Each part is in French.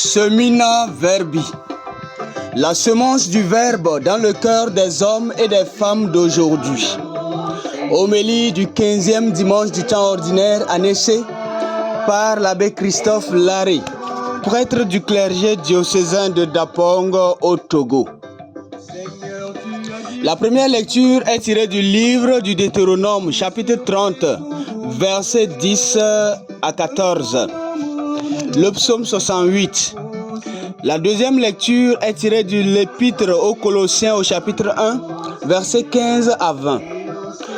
Semina Verbi, la semence du Verbe dans le cœur des hommes et des femmes d'aujourd'hui. Homélie du 15e dimanche du temps ordinaire année C par l'abbé Christophe Larrey, prêtre du clergé diocésain de Dapong au Togo. La première lecture est tirée du livre du Deutéronome, chapitre 30, versets 10 à 14. Le psaume 68. La deuxième lecture est tirée de l'épître aux Colossiens au chapitre 1, versets 15 à 20.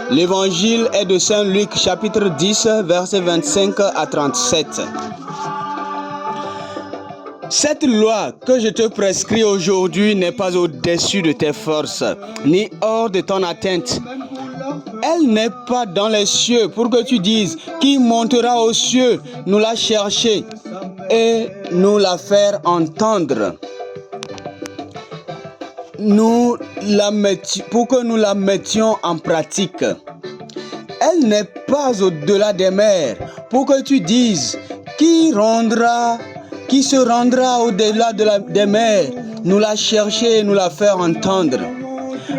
L'évangile est de Saint Luc, chapitre 10, versets 25 à 37. Cette loi que je te prescris aujourd'hui n'est pas au-dessus de tes forces, ni hors de ton atteinte. Elle n'est pas dans les cieux pour que tu dises, qui montera aux cieux, nous la chercher et nous la faire entendre. Pour que nous la mettions en pratique. Elle n'est pas au-delà des mers pour que tu dises, qui se rendra au-delà des mers, nous la chercher et nous la faire entendre,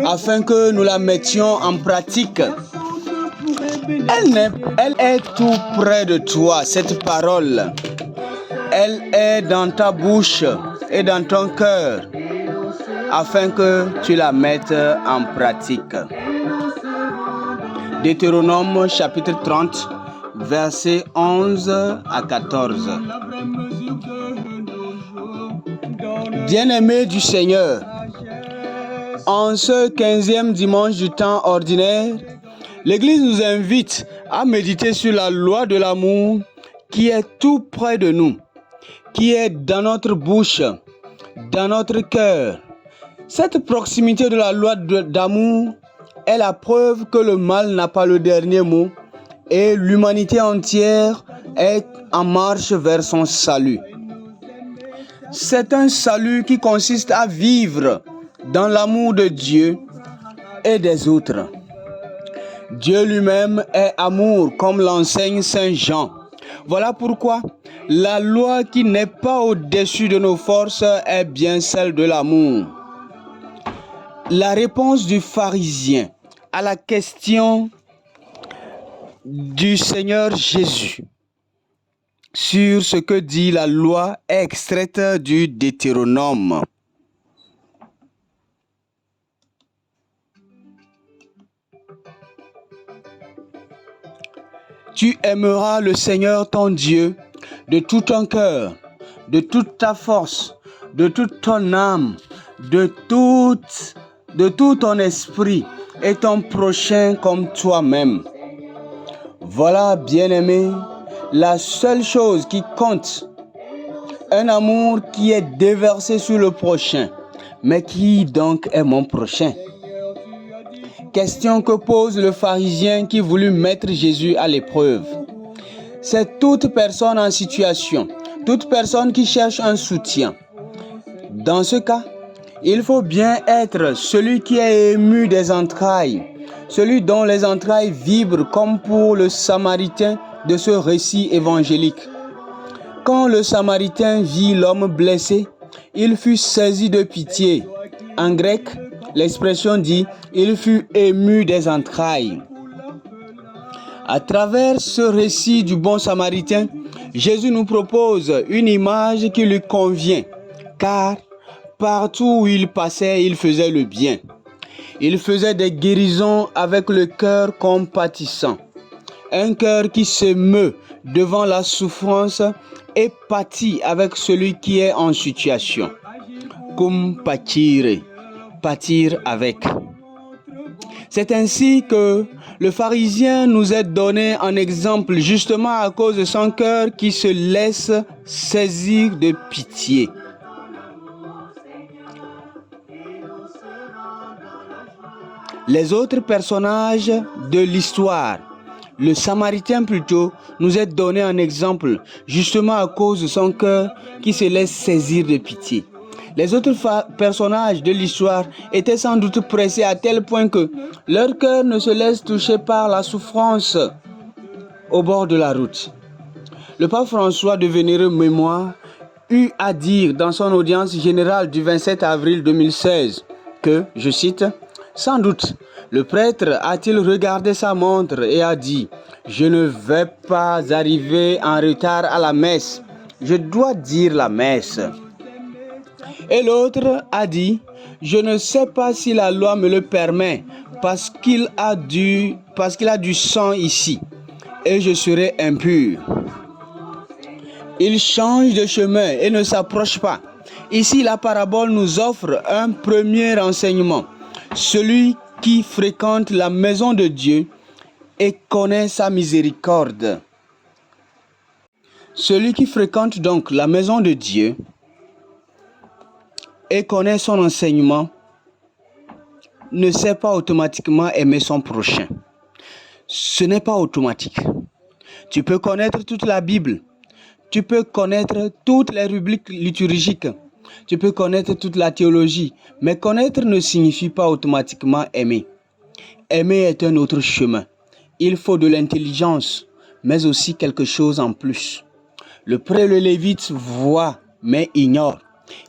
afin que nous la mettions en pratique. Elle est tout près de toi, cette parole. Elle est dans ta bouche et dans ton cœur, afin que tu la mettes en pratique. Deutéronome chapitre 30, versets 11 à 14. Bien-aimés du Seigneur, en ce 15e dimanche du temps ordinaire, l'Église nous invite à méditer sur la loi de l'amour qui est tout près de nous, qui est dans notre bouche, dans notre cœur. Cette proximité de la loi d'amour est la preuve que le mal n'a pas le dernier mot et l'humanité entière est en marche vers son salut. C'est un salut qui consiste à vivre dans l'amour de Dieu et des autres. Dieu lui-même est amour, comme l'enseigne Saint Jean. Voilà pourquoi la loi qui n'est pas au-dessus de nos forces est bien celle de l'amour. La réponse du pharisien à la question du Seigneur Jésus sur ce que dit la loi est extraite du Deutéronome. Tu aimeras le Seigneur ton Dieu de tout ton cœur, de toute ta force, de toute ton âme, de tout ton esprit et ton prochain comme toi-même. Voilà, bien-aimé, la seule chose qui compte. Un amour qui est déversé sur le prochain. Mais qui donc est mon prochain? Question que pose le pharisien qui voulut mettre Jésus à l'épreuve. C'est toute personne en situation, toute personne qui cherche un soutien. Dans ce cas, il faut bien être celui qui est ému des entrailles, celui dont les entrailles vibrent comme pour le Samaritain de ce récit évangélique. Quand le Samaritain vit l'homme blessé, il fut saisi de pitié. En grec, l'expression dit « il fut ému des entrailles ». À travers ce récit du bon Samaritain, Jésus nous propose une image qui lui convient, car partout où il passait, il faisait le bien. Il faisait des guérisons avec le cœur compatissant. Un cœur qui s'émeut devant la souffrance et pâtit avec celui qui est en situation. Cum patire, pâtir avec. C'est ainsi que le pharisien nous est donné en exemple justement à cause de son cœur qui se laisse saisir de pitié. Les autres personnages de l'histoire, le Samaritain plutôt, nous est donné en exemple justement à cause de son cœur qui se laisse saisir de pitié. Les autres personnages de l'histoire étaient sans doute pressés à tel point que leur cœur ne se laisse toucher par la souffrance au bord de la route. Le pape François de vénérée mémoire eut à dire dans son audience générale du 27 avril 2016 que, je cite, « Sans doute, le prêtre a-t-il regardé sa montre et a dit « Je ne vais pas arriver en retard à la messe, je dois dire la messe. » Et l'autre a dit « Je ne sais pas si la loi me le permet parce qu'il a du sang ici et je serai impur. » Il change de chemin et ne s'approche pas. Ici, la parabole nous offre un premier enseignement. Celui qui fréquente la maison de Dieu et connaît sa miséricorde. Celui qui fréquente donc la maison de Dieu et connaît son enseignement ne sait pas automatiquement aimer son prochain. Ce n'est pas automatique. Tu peux connaître toute la Bible. Tu peux connaître toutes les rubriques liturgiques. Tu peux connaître toute la théologie. Mais connaître ne signifie pas automatiquement aimer. Aimer est un autre chemin. Il faut de l'intelligence, mais aussi quelque chose en plus. Le prêtre et le lévite voient, mais ignorent.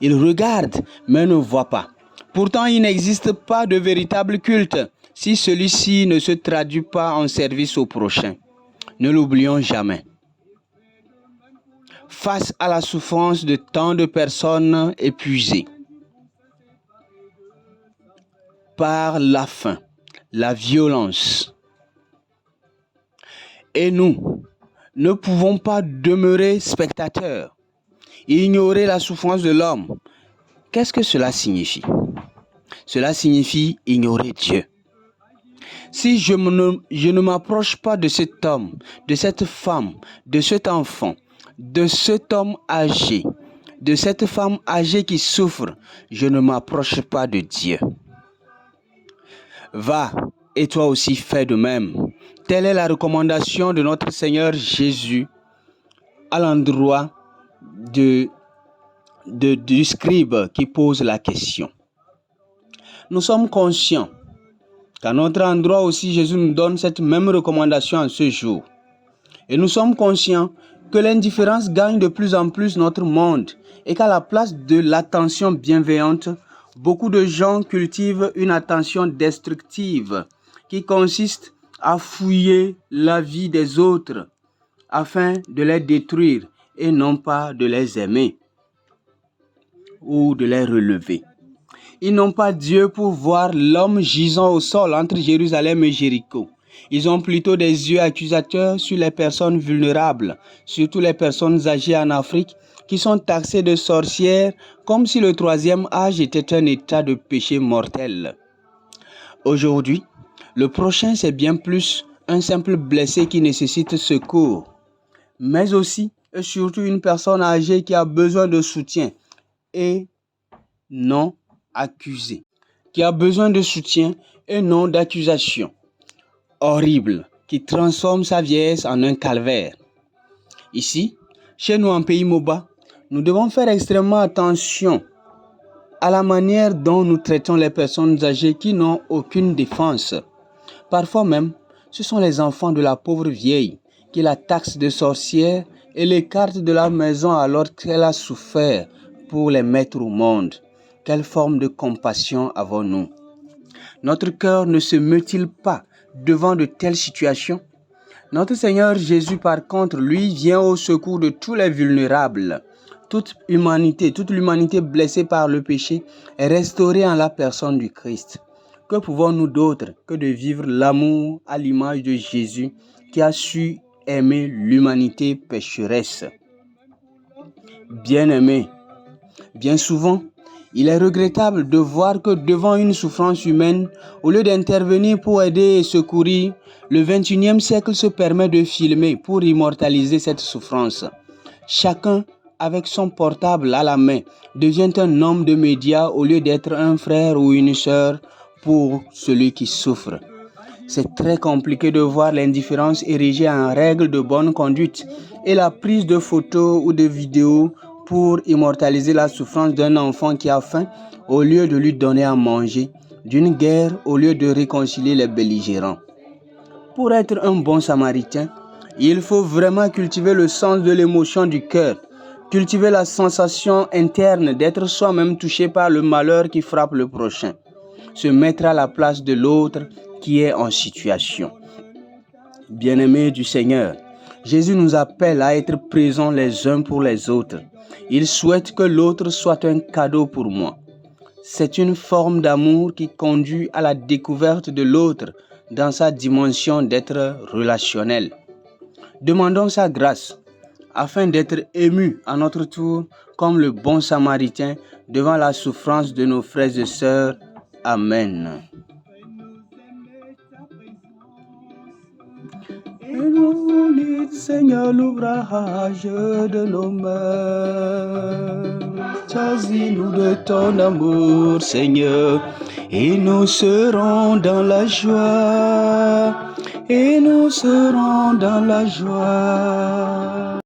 Ils regardent, mais ne voient pas. Pourtant, il n'existe pas de véritable culte si celui-ci ne se traduit pas en service au prochain. Ne l'oublions jamais. Face à la souffrance de tant de personnes épuisées par la faim, la violence, et nous ne pouvons pas demeurer spectateurs, ignorer la souffrance de l'homme. Qu'est-ce que cela signifie? Cela signifie ignorer Dieu. Si je ne m'approche pas de cet homme, de cette femme, de cet enfant, de cet homme âgé, de cette femme âgée qui souffre, je ne m'approche pas de Dieu. Va, et toi aussi fais de même. Telle est la recommandation de notre Seigneur Jésus à l'endroit du scribe qui pose la question. Nous sommes conscients qu'à notre endroit aussi, Jésus nous donne cette même recommandation en ce jour. Et nous sommes conscients que l'indifférence gagne de plus en plus notre monde et qu'à la place de l'attention bienveillante, beaucoup de gens cultivent une attention destructive qui consiste à fouiller la vie des autres afin de les détruire et non pas de les aimer ou de les relever. Ils n'ont pas Dieu pour voir l'homme gisant au sol entre Jérusalem et Jéricho. Ils ont plutôt des yeux accusateurs sur les personnes vulnérables, surtout les personnes âgées en Afrique, qui sont taxées de sorcières comme si le troisième âge était un état de péché mortel. Aujourd'hui, le prochain c'est bien plus un simple blessé qui nécessite secours, mais aussi et surtout une personne âgée qui a besoin de soutien et non accusée, qui a besoin de soutien et non d'accusation. Horrible, qui transforme sa vieillesse en un calvaire. Ici, chez nous en pays Moba, nous devons faire extrêmement attention à la manière dont nous traitons les personnes âgées qui n'ont aucune défense. Parfois même, ce sont les enfants de la pauvre vieille qui la taxent de sorcière et l'écartent de la maison alors qu'elle a souffert pour les mettre au monde. Quelle forme de compassion avons-nous? Notre cœur ne se meut-il pas devant de telles situations? Notre Seigneur Jésus, par contre, lui, vient au secours de tous les vulnérables. Toute l'humanité blessée par le péché est restaurée en la personne du Christ. Que pouvons-nous d'autre que de vivre l'amour à l'image de Jésus qui a su aimer l'humanité pécheresse? Bien-aimé, bien souvent, il est regrettable de voir que devant une souffrance humaine, au lieu d'intervenir pour aider et secourir, le 21e siècle se permet de filmer pour immortaliser cette souffrance. Chacun, avec son portable à la main, devient un homme de médias au lieu d'être un frère ou une sœur pour celui qui souffre. C'est très compliqué de voir l'indifférence érigée en règle de bonne conduite et la prise de photos ou de vidéos pour immortaliser la souffrance d'un enfant qui a faim au lieu de lui donner à manger, d'une guerre au lieu de réconcilier les belligérants. Pour être un bon samaritain, il faut vraiment cultiver le sens de l'émotion du cœur, Cultiver la sensation interne d'être soi-même touché par le malheur qui frappe le prochain. Se mettre à la place de l'autre qui est en situation. Bien-aimés du Seigneur, Jésus nous appelle à être présents les uns pour les autres. Il souhaite que l'autre soit un cadeau pour moi. C'est une forme d'amour qui conduit à la découverte de l'autre dans sa dimension d'être relationnel. Demandons sa grâce afin d'être émus à notre tour comme le bon Samaritain devant la souffrance de nos frères et sœurs. Amen. Et nous, Seigneur, l'ouvrage de nos mains. Choisis-nous de ton amour, Seigneur, et nous serons dans la joie. Et nous serons dans la joie.